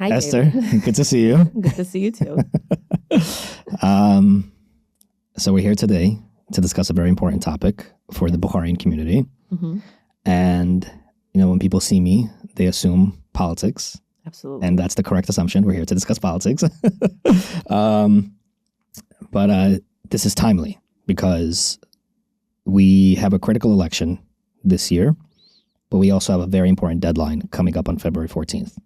Hi, Esther. David. Good to see you. Good to see you too. So we're here today to discuss a very important topic for the Bukharian community. Mm-hmm. And, when people see me, they assume politics. Absolutely. And that's the correct assumption. We're here to discuss politics. But this is timely because we have a critical election this year, but we also have a very important deadline coming up on February 14th.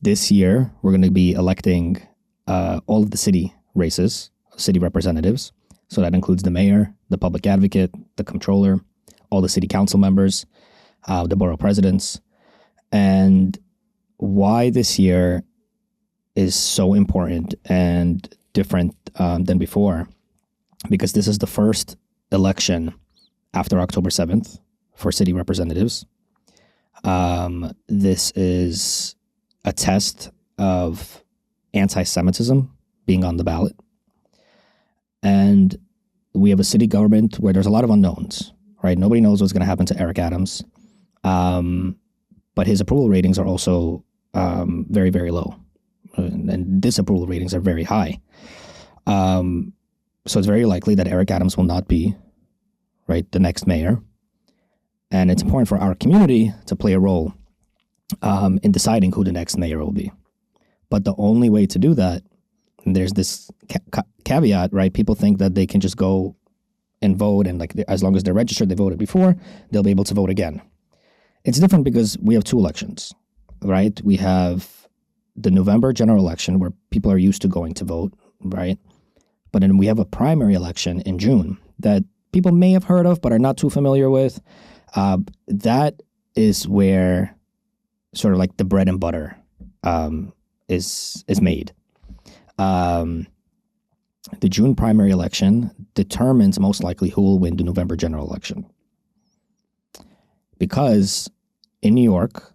This year, we're going to be electing all of the city races, city representatives. So that includes the mayor, the public advocate, the comptroller, all the city council members, the borough presidents. And why this year is so important and different than before, because this is the first election after October 7th for city representatives. This is a test of anti-Semitism being on the ballot. And we have a city government where there's a lot of unknowns, right? Nobody knows what's going to happen to Eric Adams. But his approval ratings are also very, very low. And disapproval ratings are very high. So it's very likely that Eric Adams will not be, right, the next mayor. And it's important for our community to play a role in deciding who the next mayor will be. But the only way to do that, and there's this caveat, right? People think that they can just go and vote, and as long as they're registered, they voted before, they'll be able to vote again. It's different because we have two elections, right? We have the November general election where people are used to going to vote, right? But then we have a primary election in June that people may have heard of but are not too familiar with. That is where sort of like the bread and butter is made. The June primary election determines most likely who will win the November general election. Because in New York,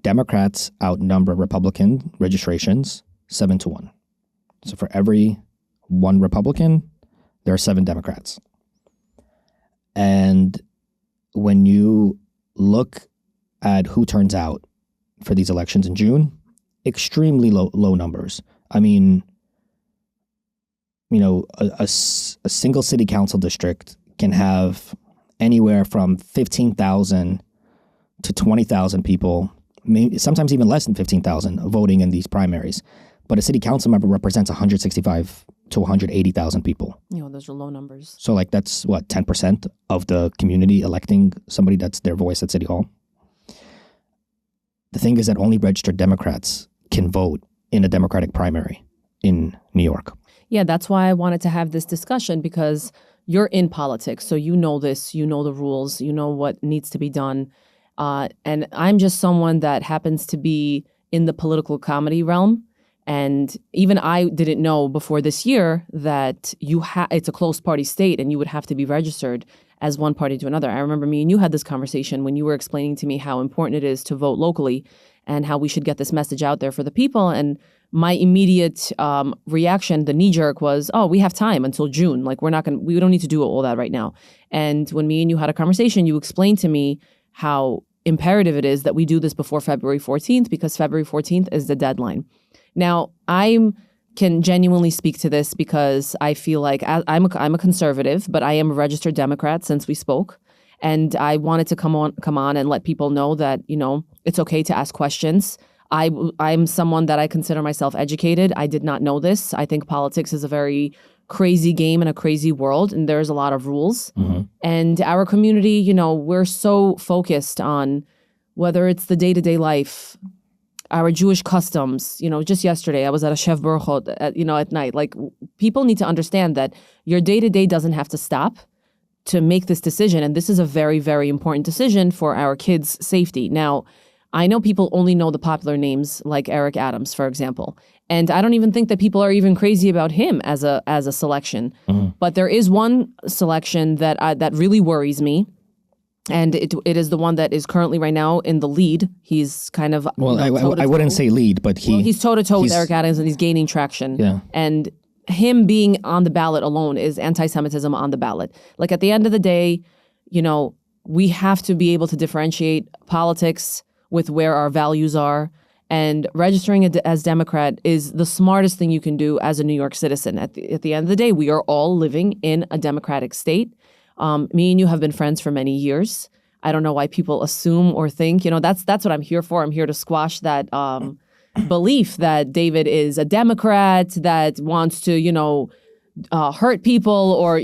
Democrats outnumber Republican registrations 7-1. So for every one Republican, there are 7 Democrats. And when you look at who turns out for these elections in June, extremely low numbers. I mean, a single city council district can have anywhere from 15,000 to 20,000 people, sometimes even less than 15,000 voting in these primaries. But a city council member represents 165 to 180,000 people. Those are low numbers. So that's 10% of the community electing somebody that's their voice at City Hall. The thing is that only registered Democrats can vote in a Democratic primary in New York. Yeah, that's why I wanted to have this discussion, because you're in politics. So you know this, you know the rules, you know what needs to be done. And I'm just someone that happens to be in the political comedy realm. And even I didn't know before this year that it's a closed party state and you would have to be registered as one party to another. I remember me and you had this conversation when you were explaining to me how important it is to vote locally and how we should get this message out there for the people. And my immediate reaction, the knee jerk, was, oh, we have time until June. We don't need to do all that right now. And when me and you had a conversation, you explained to me how imperative it is that we do this before February 14th, because February 14th is the deadline. Now, I can genuinely speak to this because I feel like I'm a conservative, but I am a registered Democrat since we spoke. And I wanted to come on and let people know that, it's okay to ask questions. I'm someone that I consider myself educated. I did not know this. I think politics is a very crazy game in a crazy world, and there's a lot of rules. Mm-hmm. And our community, we're so focused on whether it's the day-to-day life, our Jewish customs. Just yesterday I was at a Chef Baruchot at night. People need to understand that your day-to-day doesn't have to stop to make this decision. And this is a very, very important decision for our kids' safety. Now, I know people only know the popular names like Eric Adams, for example. And I don't even think that people are even crazy about him as a selection. Mm-hmm. But there is one selection that really worries me. And it is the one that is currently right now in the lead. He's kind of I wouldn't say lead, but he's toe-to-toe with Eric Adams, and he's gaining traction. Yeah. And him being on the ballot alone is anti-Semitism on the ballot. At the end of the day, we have to be able to differentiate politics with where our values are. And registering as Democrat is the smartest thing you can do as a New York citizen. At the end of the day, we are all living in a democratic state. Me and you have been friends for many years. I don't know why people assume or think, that's what I'm here for. I'm here to squash that belief that David is a Democrat that wants to, hurt people or,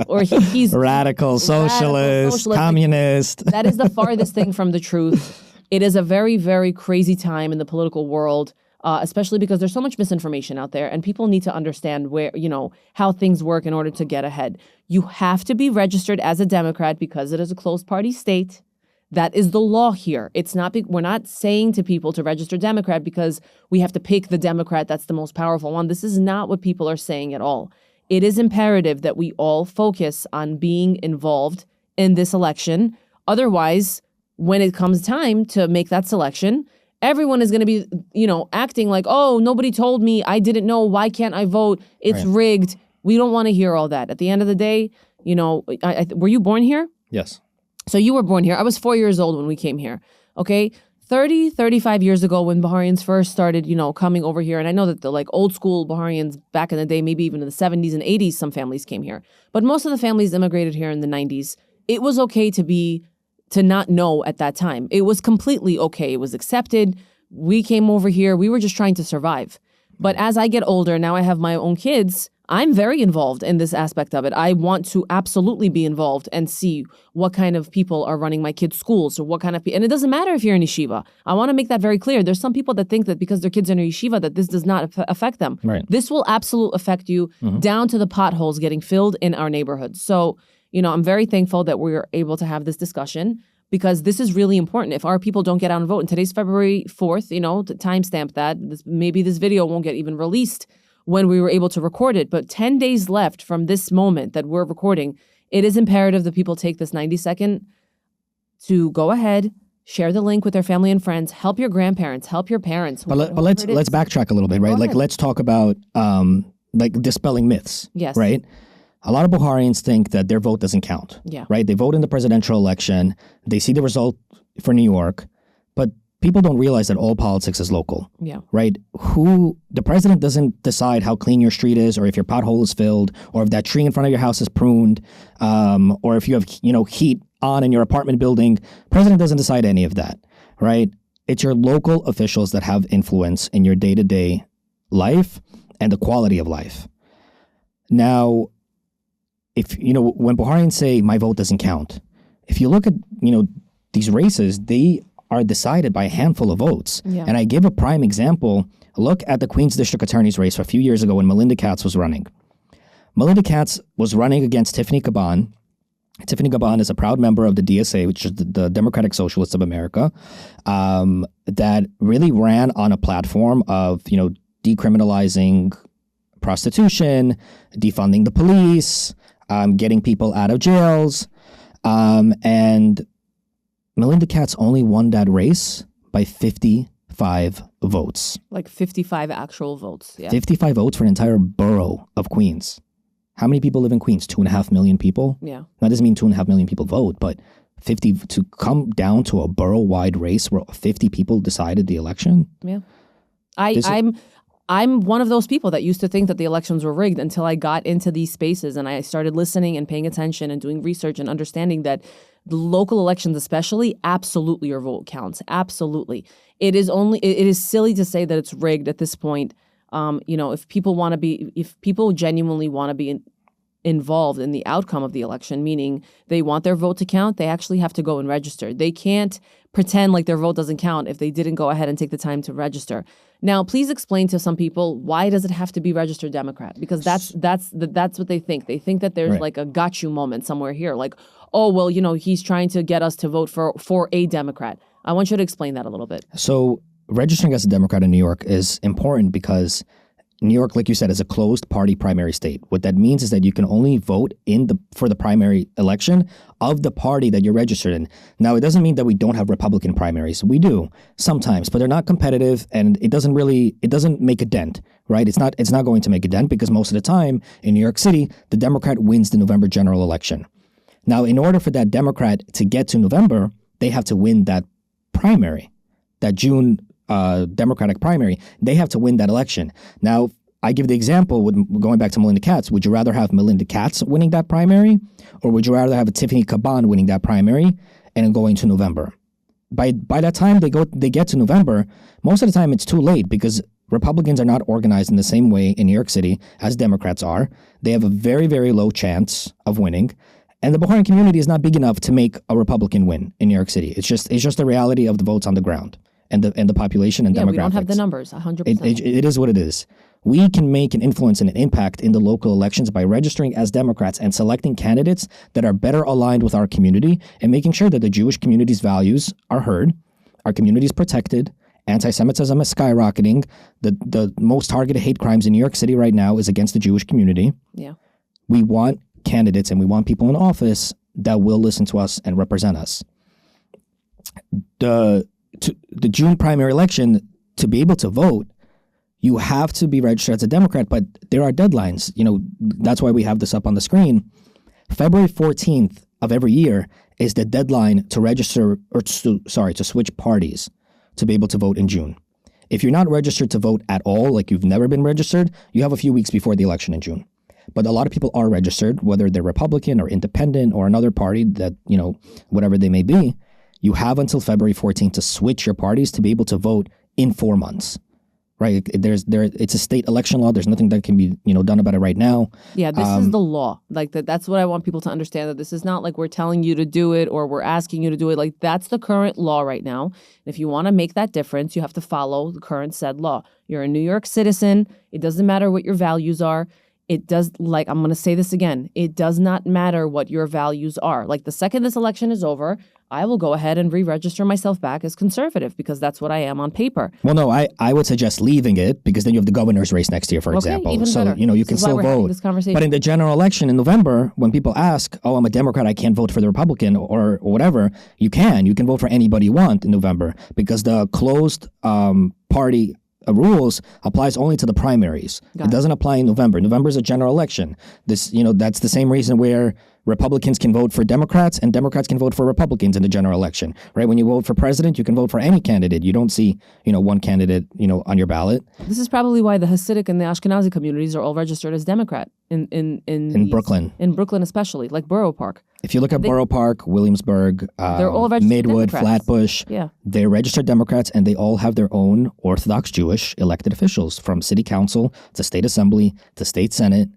or he's radical, socialist, communist. That is the farthest thing from the truth. It is a very, very crazy time in the political world, especially because there's so much misinformation out there and people need to understand where, how things work in order to get ahead. You have to be registered as a Democrat because it is a closed party state. That is the law here. We're not saying to people to register Democrat because we have to pick the Democrat that's the most powerful one. This is not what people are saying at all. It is imperative that we all focus on being involved in this election. Otherwise, when it comes time to make that selection, everyone is going to be, acting like, oh, nobody told me. I didn't know. Why can't I vote? It's rigged. We don't want to hear all that. At the end of the day, were you born here? Yes. So you were born here. I was 4 years old when we came here. Okay. 35 years ago when Bahrainians first started, coming over here. And I know that the old school Bahrainians back in the day, maybe even in the 70s and 80s, some families came here. But most of the families immigrated here in the 90s. It was okay to not know at that time. It was completely okay. It was accepted. We came over here. We were just trying to survive. But as I get older, now I have my own kids, I'm very involved in this aspect of it. I want to absolutely be involved and see what kind of people are running my kids' schools or what kind of people. And it doesn't matter if you're in yeshiva. I want to make that very clear. There's some people that think that because their kids are in a yeshiva that this does not affect them. Right. This will absolutely affect you down to the potholes getting filled in our neighborhoods. So, I'm very thankful that we're able to have this discussion because this is really important. If our people don't get out and vote, and today's February 4th, to timestamp that, maybe this video won't get even released when we were able to record it. But 10 days left from this moment that we're recording, it is imperative that people take this 90-second to go ahead, share the link with their family and friends, help your grandparents, help your parents. But let's backtrack a little bit, right? Let's talk about dispelling myths. Yes. Right? A lot of Bahrainians think that their vote doesn't count. Yeah. Right? They vote in the presidential election. They see the result for New York, but people don't realize that all politics is local. Yeah. Right? The president doesn't decide how clean your street is or if your pothole is filled or if that tree in front of your house is pruned or if you have, heat on in your apartment building. President doesn't decide any of that. Right? It's your local officials that have influence in your day-to-day life and the quality of life. Now, if, when Bahrainians say my vote doesn't count, if you look at, these races, they are decided by a handful of votes. Yeah. And I give a prime example. Look at the Queens District Attorney's race a few years ago when Melinda Katz was running. Melinda Katz was running against Tiffany Caban. Tiffany Caban is a proud member of the DSA, which is the Democratic Socialists of America, that really ran on a platform of, decriminalizing prostitution, defunding the police, getting people out of jails. And Melinda Katz only won that race by 55 votes. Like 55 actual votes. Yeah. 55 votes for an entire borough of Queens. How many people live in Queens? 2.5 million people? Yeah. That doesn't mean 2.5 million people vote, but 50 to come down to a borough-wide race where 50 people decided the election? Yeah. I'm one of those people that used to think that the elections were rigged until I got into these spaces and I started listening and paying attention and doing research and understanding that the local elections especially, absolutely your vote counts. Absolutely. It is silly to say that it's rigged at this point. If people genuinely want to be involved in the outcome of the election, meaning they want their vote to count, they actually have to go and register. They can't pretend like their vote doesn't count if they didn't go ahead and take the time to register. Now, please explain to some people, why does it have to be registered Democrat? Because that's what they think. They think that there's like a got you moment somewhere here. Like, oh, well, he's trying to get us to vote for a Democrat. I want you to explain that a little bit. So registering as a Democrat in New York is important because New York, like you said, is a closed party primary state. What that means is that you can only vote for the primary election of the party that you're registered in. Now, it doesn't mean that we don't have Republican primaries. We do sometimes, but they're not competitive, and it doesn't make a dent, right? It's not going to make a dent because most of the time in New York City, the Democrat wins the November general election. Now, in order for that Democrat to get to November, they have to win that primary, that June Democratic primary. They have to win that election. Now, I give the example with going back to Melinda Katz. Would you rather have Melinda Katz winning that primary, or would you rather have Tiffany Caban winning that primary and going to November? By that time they get to November, most of the time it's too late because Republicans are not organized in the same way in New York City as Democrats are. They have a very, very low chance of winning. And the Bahrain community is not big enough to make a Republican win in New York City. It's just the reality of the votes on the ground and the population and demographics. We don't have the numbers, 100%. It is what it is. We can make an influence and an impact in the local elections by registering as Democrats and selecting candidates that are better aligned with our community and making sure that the Jewish community's values are heard, our community is protected, anti-Semitism is skyrocketing. The most targeted hate crimes in New York City right now is against the Jewish community. Yeah. We want candidates and we want people in office that will listen to us and represent us. The June primary election, to be able to vote, you have to be registered as a Democrat, but there are deadlines. That's why we have this up on the screen. February 14th of every year is the deadline to register to switch parties to be able to vote in June. If you're not registered to vote at all, like you've never been registered, you have a few weeks before the election in June. But a lot of people are registered, whether they're Republican or independent or another party that, whatever they may be. You have until February 14th to switch your parties to be able to vote in 4 months. Right, it's a state election law. There's nothing that can be, done about it right now. Yeah, this is the law. Like that's what I want people to understand. That this is not like we're telling you to do it or we're asking you to do it. Like that's the current law right now. And if you want to make that difference, you have to follow the current said law. You're a New York citizen. It doesn't matter what your values are. I'm going to say this again. It does not matter what your values are. Like the second this election is over, I will go ahead and re-register myself back as conservative because that's what I am on paper. Well, no, I would suggest leaving it because then you have the governor's race next year, for example. Even so, better. You can still vote. But in the general election in November, when people ask, oh, I'm a Democrat, I can't vote for the Republican or whatever, you can. You can vote for anybody you want in November because the closed party rules applies only to the primaries. It doesn't apply in November. November is a general election. That's the same reason where Republicans can vote for Democrats and Democrats can vote for Republicans in the general election, right? When you vote for president, you can vote for any candidate. You don't see, one candidate, on your ballot. This is probably why the Hasidic and the Ashkenazi communities are all registered as Democrat in Brooklyn. In Brooklyn especially, like Borough Park. If you look at Borough Park, Williamsburg, they're all registered Midwood, Democrats. Flatbush, they're registered Democrats and they all have their own Orthodox Jewish elected officials from city council to state assembly to state senate.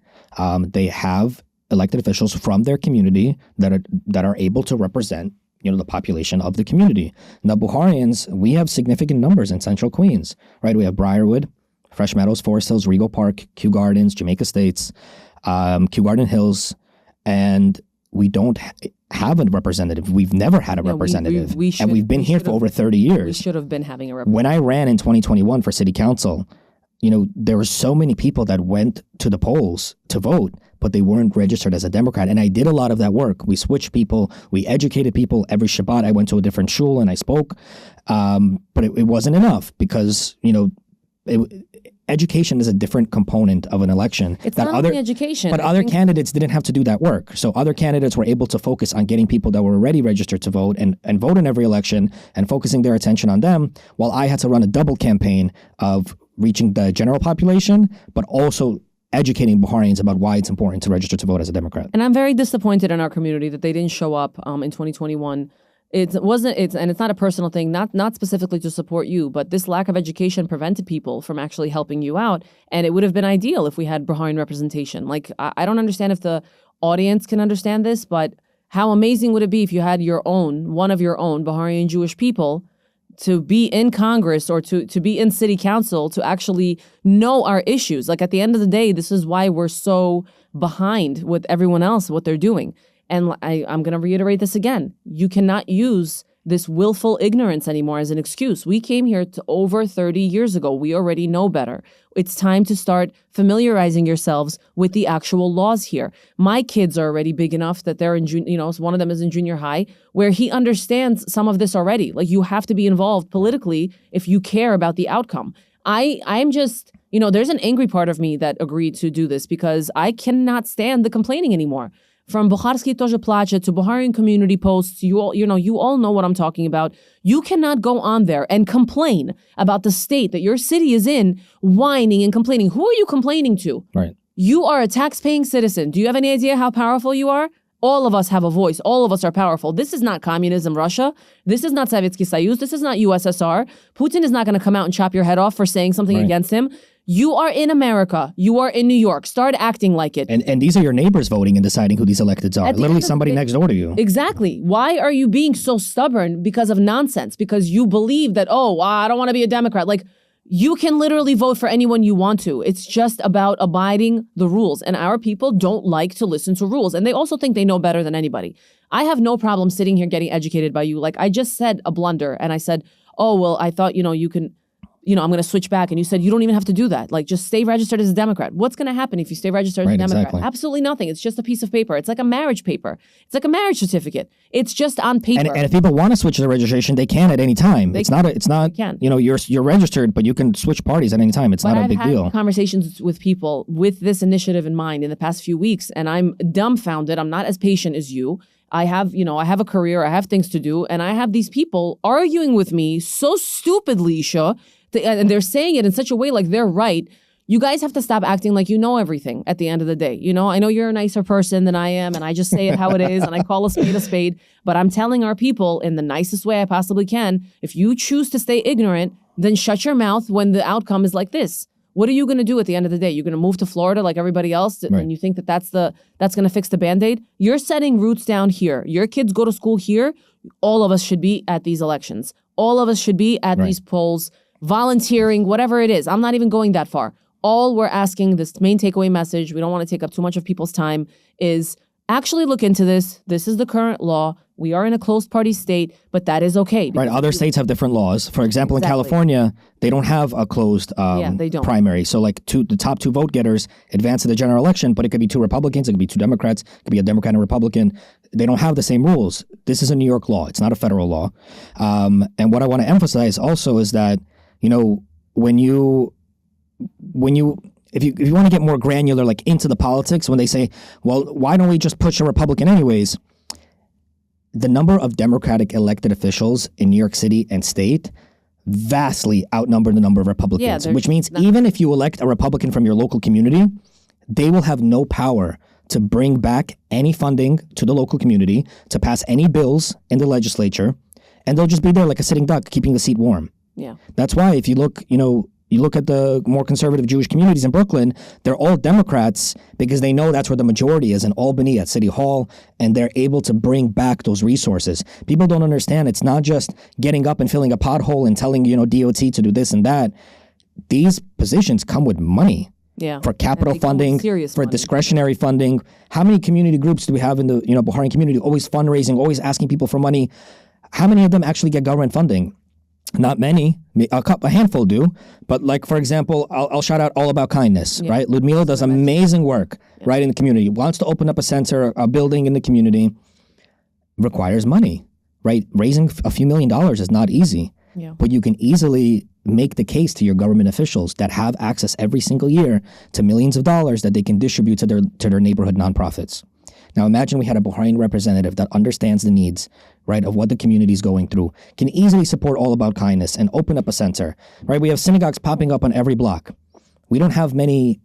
They have elected officials from their community that are able to represent the population of the community. Now, Bukharians, we have significant numbers in Central Queens, right? We have Briarwood, Fresh Meadows, Forest Hills, Regal Park, Kew Gardens, Jamaica Estates, Kew Garden Hills, and we don't have a representative. We've never had a representative, and we've been here for over 30 years. We should have been having a representative. When I ran in 2021 for city council, there were so many people that went to the polls to vote, but they weren't registered as a Democrat. And I did a lot of that work. We switched people. We educated people. Every Shabbat, I went to a different shul and I spoke. But it wasn't enough because, education is a different component of an election. It's not only education. But other candidates didn't have to do that work. So other candidates were able to focus on getting people that were already registered to vote and vote in every election and focusing their attention on them, while I had to run a double campaign of reaching the general population, but also educating Bahrainians about why it's important to register to vote as a Democrat. And I'm very disappointed in our community that they didn't show up in 2021. It's not a personal thing, not specifically to support you, but this lack of education prevented people from actually helping you out. And it would have been ideal if we had Bahrain representation. Like, I don't understand if the audience can understand this, but how amazing would it be if you had one of your own Bahraini Jewish people to be in Congress or to be in city council to actually know our issues. Like at the end of the day, this is why we're so behind with everyone else, what they're doing. And I'm going to reiterate this again. You cannot use this willful ignorance anymore as an excuse. We came here over 30 years ago. We already know better. It's time to start familiarizing yourselves with the actual laws here. My kids are already big enough that they're in, one of them is in junior high, where he understands some of this already. Like, you have to be involved politically if you care about the outcome. I'm just, there's an angry part of me that agreed to do this because I cannot stand the complaining anymore. from Bukharsky Тоже Placha to Buharian community posts, you all know what I'm talking about. You cannot go on there and complain about the state that your city is in, whining and complaining. Who are you complaining to? Right. You are a tax-paying citizen. Do you have any idea how powerful you are? All of us have a voice. All of us are powerful. This is not communism, Russia. This is not Sovietsky Soyuz. This is not USSR. Putin is not going to come out and chop your head off for saying something against him. You are in America. You are in New York. Start acting like it. And these are your neighbors voting and deciding who these electeds are. Literally somebody next door to you. Exactly. Why are you being so stubborn because of nonsense? Because you believe that, I don't want to be a Democrat. Like, you can literally vote for anyone you want to. It's just about abiding the rules. And our people don't like to listen to rules. And they also think they know better than anybody. I have no problem sitting here getting educated by you. Like, I just said a blunder and I said, I thought, you can... I'm going to switch back. And you said, you don't even have to do that. Like, just stay registered as a Democrat. What's going to happen if you stay registered as a Democrat? Exactly. Absolutely nothing. It's just a piece of paper. It's like a marriage paper. It's like a marriage certificate. It's just on paper. And if people want to switch their registration, they can at any time. It's not, you're registered, but you can switch parties at any time. It's not a big deal. I've had conversations with people with this initiative in mind in the past few weeks, and I'm dumbfounded. I'm not as patient as you. I have a career. I have things to do. And I have these people arguing with me so stupidly, and they're saying it in such a way like they're right. You guys have to stop acting like you know everything at the end of the day. I know you're a nicer person than I am, and I just say it how it is, and I call a spade, but I'm telling our people in the nicest way I possibly can, if you choose to stay ignorant, then shut your mouth when the outcome is like this. What are you going to do at the end of the day? You're going to move to Florida like everybody else, and you think that that's going to fix the Band-Aid? You're setting roots down here. Your kids go to school here. All of us should be at these elections. All of us should be at these polls, volunteering, whatever it is. I'm not even going that far. All we're asking, this main takeaway message, we don't want to take up too much of people's time, is actually look into this. This is the current law. We are in a closed party state, but that is okay. Right. Other states have different laws. For example, in California, they don't have a closed they don't. primary. So like the top two vote getters advance to the general election, but it could be two Republicans, it could be two Democrats, it could be a Democrat and a Republican. They don't have the same rules. This is a New York law. It's not a federal law. And what I want to emphasize also is that, if you want to get more granular, like into the politics, when they say, well, why don't we just push a Republican anyways? The number of Democratic elected officials in New York City and state vastly outnumber the number of Republicans, which means even if you elect a Republican from your local community, they will have no power to bring back any funding to the local community, to pass any bills in the legislature, and they'll just be there like a sitting duck, keeping the seat warm. Yeah. That's why if you look, you look at the more conservative Jewish communities in Brooklyn, they're all Democrats because they know that's where the majority is in Albany at City Hall, and they're able to bring back those resources. People don't understand. It's not just getting up and filling a pothole and telling, DOT to do this and that. These positions come with money. Yeah. For capital funding, for discretionary funding. How many community groups do we have in the Bahrain community? Always fundraising, always asking people for money. How many of them actually get government funding? Not many, a handful do, but like, for example, I'll shout out All About Kindness, right? Ludmila does amazing work, right, in the community, wants to open up a center, a building in the community, requires money, right? Raising a few $1 million is not easy, but you can easily make the case to your government officials that have access every single year to millions of dollars that they can distribute to their neighborhood nonprofits. Now imagine we had a Bahrain representative that understands the needs, right, of what the community is going through, can easily support All About Kindness and open up a center, right? We have synagogues popping up on every block. We don't have many,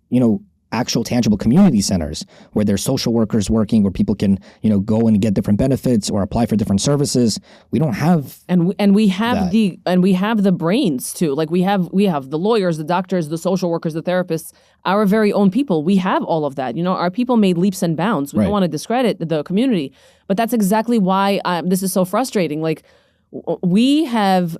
actual tangible community centers where there's social workers working, where people can, go and get different benefits or apply for different services. We don't have we have the brains too. Like we have the lawyers, the doctors, the social workers, the therapists, our very own people. We have all of that. Our people made leaps and bounds. We don't want to discredit the community, but that's exactly why this is so frustrating. Like we have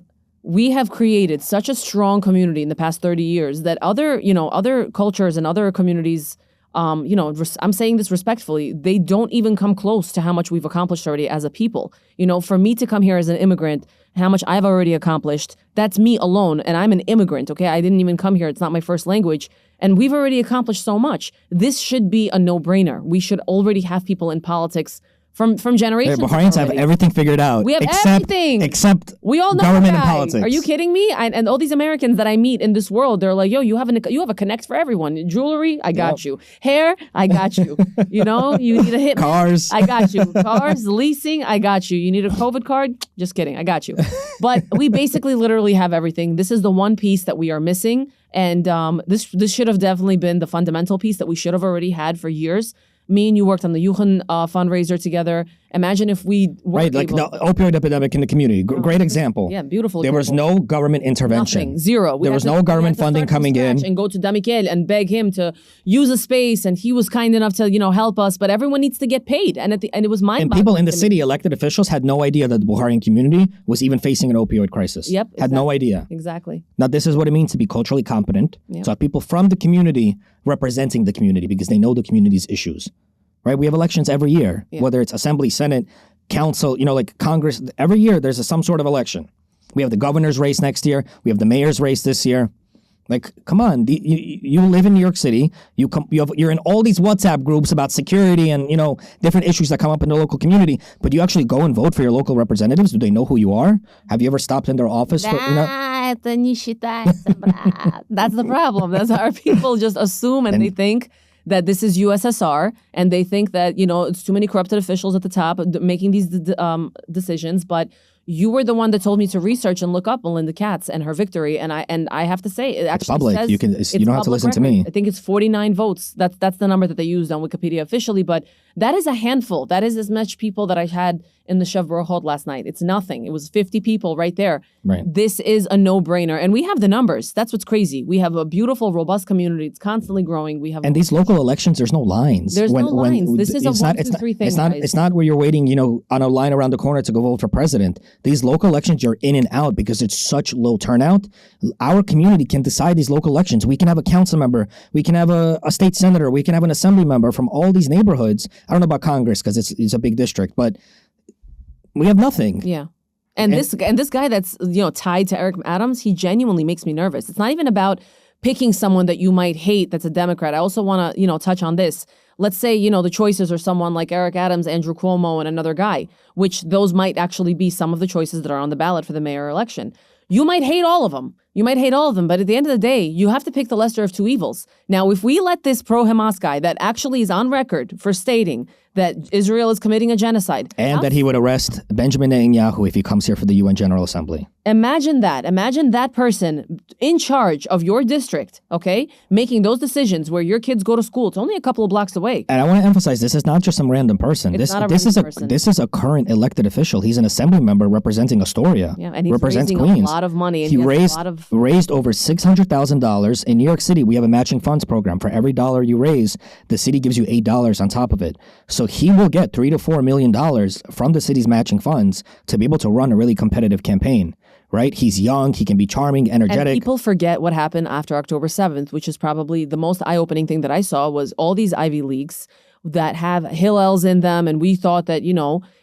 created such a strong community in the past 30 years that other cultures and other communities, I'm saying this respectfully, they don't even come close to how much we've accomplished already as a people. For me to come here as an immigrant, how much I've already accomplished, that's me alone, and I'm an immigrant, okay? I didn't even come here. It's not my first language, and we've already accomplished so much. This should be a no-brainer. We should already have people in politics from generations. Bahrainians have everything figured out. We have everything. Except we all know government and guy. politics. Are you kidding me? And all these Americans that I meet in this world, they're like, yo, you have a connect for everyone. Jewelry, I got you. Hair, I got you. You know, you need a hit. Cars. I got you. Cars, leasing, I got you. You need a COVID card? Just kidding. I got you. But we basically literally have everything. This is the one piece that we are missing. And this should have definitely been the fundamental piece that we should have already had for years. Me and you worked on the Yuchen fundraiser together. Imagine if we were the opioid epidemic in the community. Great example. Yeah, beautiful. There was no government intervention. Nothing. Zero. There was no government funding coming in. And go to Damikel and beg him to use a space, and he was kind enough to help us. But everyone needs to get paid, and it was mind-boggling. And people in the city, elected officials, had no idea that the Bahraini community was even facing an opioid crisis. Yep, had no idea. Exactly. Now this is what it means to be culturally competent. Yep. So have people from the community representing the community because they know the community's issues. Right? We have elections every year, whether it's Assembly, Senate, Council, like Congress. Every year there's some sort of election. We have the governor's race next year. We have the mayor's race this year. Like, come on, you live in New York City. You're in all these WhatsApp groups about security and different issues that come up in the local community. But you actually go and vote for your local representatives. Do they know who you are? Have you ever stopped in their office? That's the problem. That's how our people just assume and they think that this is USSR, and they think that, it's too many corrupted officials at the top making these decisions. But you were the one that told me to research and look up Melinda Katz and her victory, and I have to say, it actually public. says You don't have to listen to me. I think it's 49 votes. That's the number that they used on Wikipedia officially, but that is a handful. That is as much people that I had in the Shev Barachot last night. It's nothing. It was 50 people right there. Right. This is a no-brainer, and we have the numbers. That's what's crazy. We have a beautiful, robust community. It's constantly growing. We have these local elections. There's no lines. There's no lines. This is a 1, 2, 3 thing. It's not where you're waiting, on a line around the corner to go vote for president. These local elections, you're in and out because it's such low turnout. Our community can decide these local elections. We can have a council member. We can have a state senator. We can have an assembly member from all these neighborhoods. I don't know about Congress because it's a big district, but we have nothing. Yeah. And this guy that's tied to Eric Adams, he genuinely makes me nervous. It's not even about picking someone that you might hate that's a Democrat. I also want to touch on this. Let's say the choices are someone like Eric Adams, Andrew Cuomo, and another guy, which those might actually be some of the choices that are on the ballot for the mayor election. You might hate all of them. But at the end of the day, you have to pick the lesser of two evils. Now, if we let this pro-Hamas guy that actually is on record for stating that Israel is committing a genocide. And that he would arrest Benjamin Netanyahu if he comes here for the UN General Assembly. Imagine that. Imagine that person in charge of your district, okay, making those decisions where your kids go to school. It's only a couple of blocks away. And I want to emphasize, this is not just some random person. This is a current elected official. He's an assembly member representing Astoria. Yeah, and he's represents raising Queens. a lot of money. And he raised over $600,000. In New York City, we have a matching funds program. For every dollar you raise, the city gives you $8 on top of it. So he will get $3 to $4 million from the city's matching funds to be able to run a really competitive campaign. Right? He's young. He can be charming, energetic. And people forget what happened after October 7th, which is probably the most eye-opening thing that I saw was all these Ivy Leagues that have Hillels in them. And we thought that,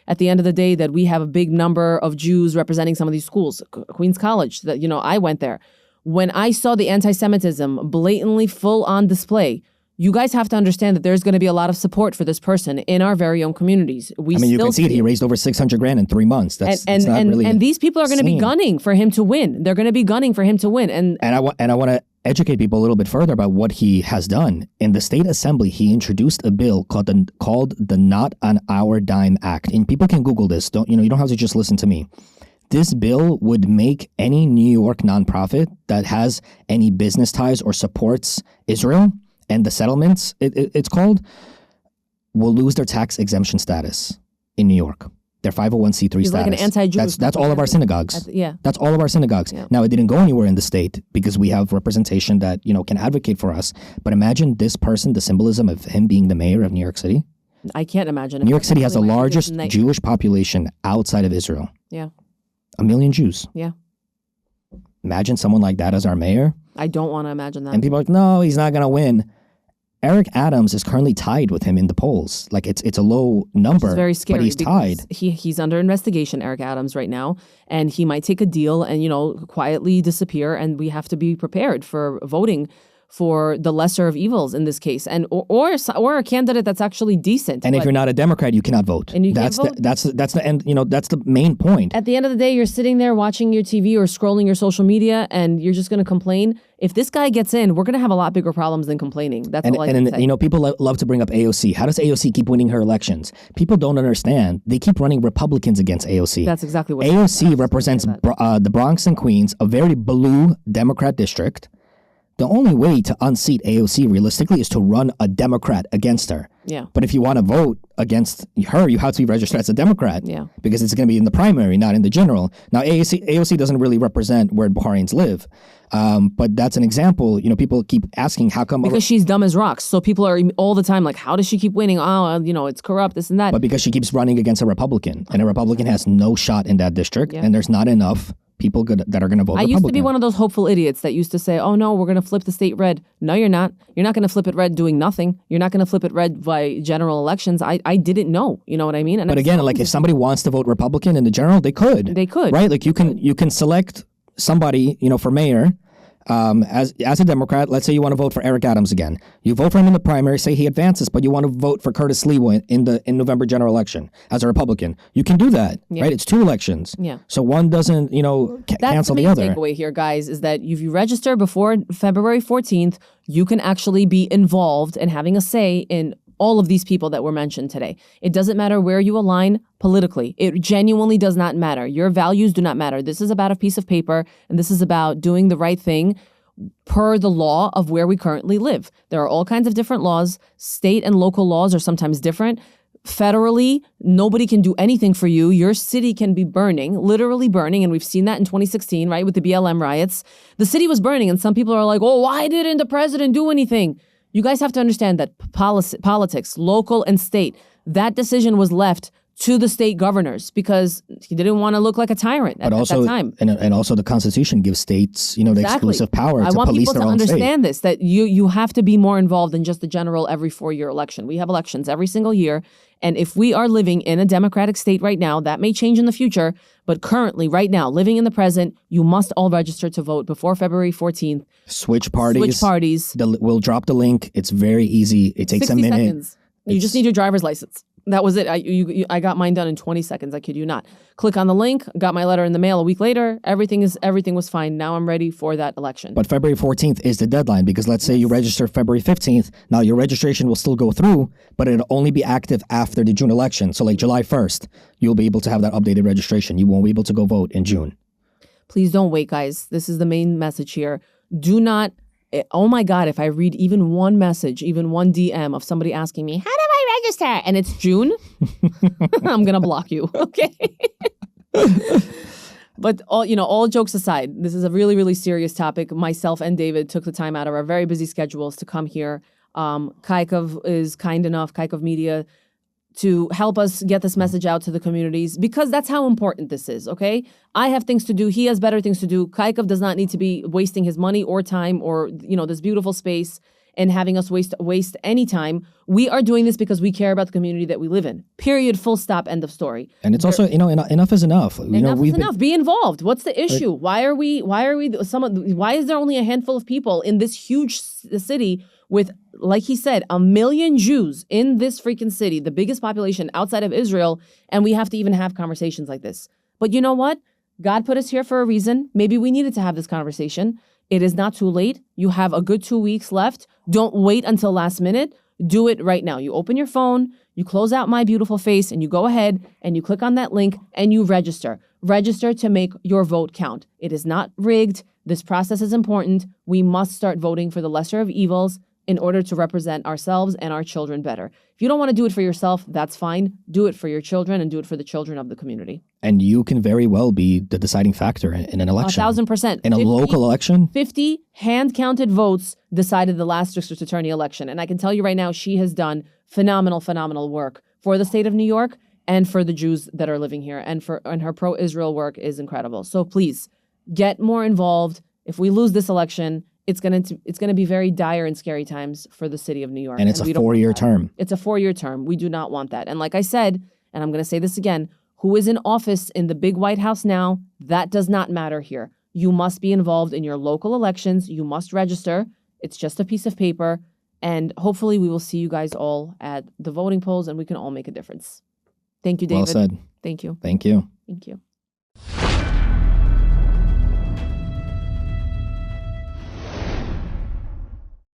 at the end of the day, that we have a big number of Jews representing some of these schools. Queens College, that, I went there. When I saw the anti-Semitism blatantly full on display, you guys have to understand that there's going to be a lot of support for this person in our very own communities. You can see it. He raised over $600,000 in 3 months. And these people are going to be gunning for him to win. They're going to be gunning for him to win. And I want to educate people a little bit further about what he has done. In the state assembly, he introduced a bill called the Not on Our Dime Act. And people can Google this. You don't have to just listen to me. This bill would make any New York nonprofit that has any business ties or supports Israel and the settlements, it's called, will lose their tax exemption status in New York. Their 501c3 status. Like an anti-Jewish. That's all of our synagogues. Yeah. That's all of our synagogues. Yeah. Now, it didn't go anywhere in the state because we have representation that, can advocate for us. But imagine this person, the symbolism of him being the mayor of New York City. I can't imagine. New York City has the largest Jewish population outside of Israel. Yeah. 1 million Jews. Yeah. Imagine someone like that as our mayor. I don't want to imagine that. And people are like, no, he's not going to win. Eric Adams is currently tied with him in the polls. Like it's a low number, it's very scary, but he's tied. He's under investigation, Eric Adams, right now, and he might take a deal and quietly disappear. And we have to be prepared for voting for the lesser of evils in this case, and or a candidate that's actually decent. And if you're not a Democrat, you cannot vote. And you that's can't vote? That's the end. That's the main point. At the end of the day, you're sitting there watching your TV or scrolling your social media, and you're just going to complain. If this guy gets in, we're going to have a lot bigger problems than complaining. That's all I can say. People love to bring up AOC. How does AOC keep winning her elections? People don't understand. They keep running Republicans against AOC. That's exactly what AOC represents the Bronx and Queens, a very blue Democrat district. The only way to unseat AOC realistically is to run a Democrat against her. Yeah. But if you want to vote against her, you have to be registered as a Democrat. Yeah. Because it's going to be in the primary, not in the general. Now, AOC doesn't really represent where Bahrainians live. But that's an example. People keep asking how come... Because she's dumb as rocks. So people are all the time like, how does she keep winning? Oh, it's corrupt, this and that. But because she keeps running against a Republican. And a Republican has no shot in that district. Yeah. And there's not enough people that are going to vote Republican. I used to be one of those hopeful idiots that used to say, oh no, we're going to flip the state red. No, you're not. You're not going to flip it red doing nothing. You're not going to flip it red by general elections. I didn't know. You know what I mean? And but again, if somebody wants to vote Republican in the general, they could. They could. Right? Like you can select somebody, for mayor. As a Democrat, let's say you want to vote for Eric Adams again. You vote for him in the primary, say he advances, but you want to vote for Curtis Lewa in November general election as a Republican. You can do that, right? It's 2 elections. Yeah. So one doesn't, cancel the other. That's the main takeaway here, guys, is that if you register before February 14th, you can actually be involved and having a say in all of these people that were mentioned today. It doesn't matter where you align politically. It genuinely does not matter. Your values do not matter. This is about a piece of paper, and this is about doing the right thing per the law of where we currently live. There are all kinds of different laws. State and local laws are sometimes different. Federally, nobody can do anything for you. Your city can be burning, literally burning, and we've seen that in 2016, right, with the BLM riots. The city was burning, and some people are like, oh, why didn't the president do anything? You guys have to understand that politics, local and state, that decision was left to the state governors because he didn't want to look like a tyrant at that time. And also the Constitution gives states, the exclusive power to police their own state. I want people to understand this, that you have to be more involved than just the general every 4-year election. We have elections every single year. And if we are living in a democratic state right now, that may change in the future. But currently, right now, living in the present, you must all register to vote before February 14th. Switch parties. We'll drop the link. It's very easy. It takes a minute. Seconds. You just need your driver's license. That was it. I got mine done in 20 seconds. I kid you not. Click on the link. Got my letter in the mail a week later. Everything was fine. Now I'm ready for that election. But February 14th is the deadline because let's say you register February 15th. Now your registration will still go through, but it'll only be active after the June election. So like July 1st, you'll be able to have that updated registration. You won't be able to go vote in June. Please don't wait, guys. This is the main message here. Do not. Oh my God, if I read even one message, even one DM of somebody asking me, how do I register? And it's June, I'm going to block you, okay? But all jokes aside, this is a really, really serious topic. Myself and David took the time out of our very busy schedules to come here. Kaykov is kind enough, Kaykov Media, to help us get this message out to the communities because that's how important this is, okay? I have things to do. He has better things to do. Kaykov does not need to be wasting his money or time or, this beautiful space and having us waste any time. We are doing this because we care about the community that we live in. Period. Full stop. End of story. And it's also, enough is enough. Enough is enough. Be involved. What's the issue? Why is there only a handful of people in this huge city with, like he said, 1 million Jews in this freaking city, the biggest population outside of Israel, and we have to even have conversations like this? But you know what? God put us here for a reason. Maybe we needed to have this conversation. It is not too late. You have a good 2 weeks left. Don't wait until last minute. Do it right now. You open your phone, you close out My Beautiful Face, and you go ahead and you click on that link and you register. Register to make your vote count. It is not rigged. This process is important. We must start voting for the lesser of evils in order to represent ourselves and our children better. If you don't want to do it for yourself, that's fine. Do it for your children and do it for the children of the community. And you can very well be the deciding factor in an election. 1,000%. In a local election? 50 hand-counted votes decided the last district attorney election. And I can tell you right now, she has done phenomenal work for the state of New York and for the Jews that are living here. And her pro-Israel work is incredible. So please, get more involved. If we lose this election, it's going to be very dire and scary times for the city of New York. And it's a 4-year term. It's a 4-year term. We do not want that. And like I said, and I'm going to say this again, who is in office in the big White House now, that does not matter here. You must be involved in your local elections. You must register. It's just a piece of paper. And hopefully we will see you guys all at the voting polls and we can all make a difference. Thank you, David. Well said. Thank you. Thank you. Thank you.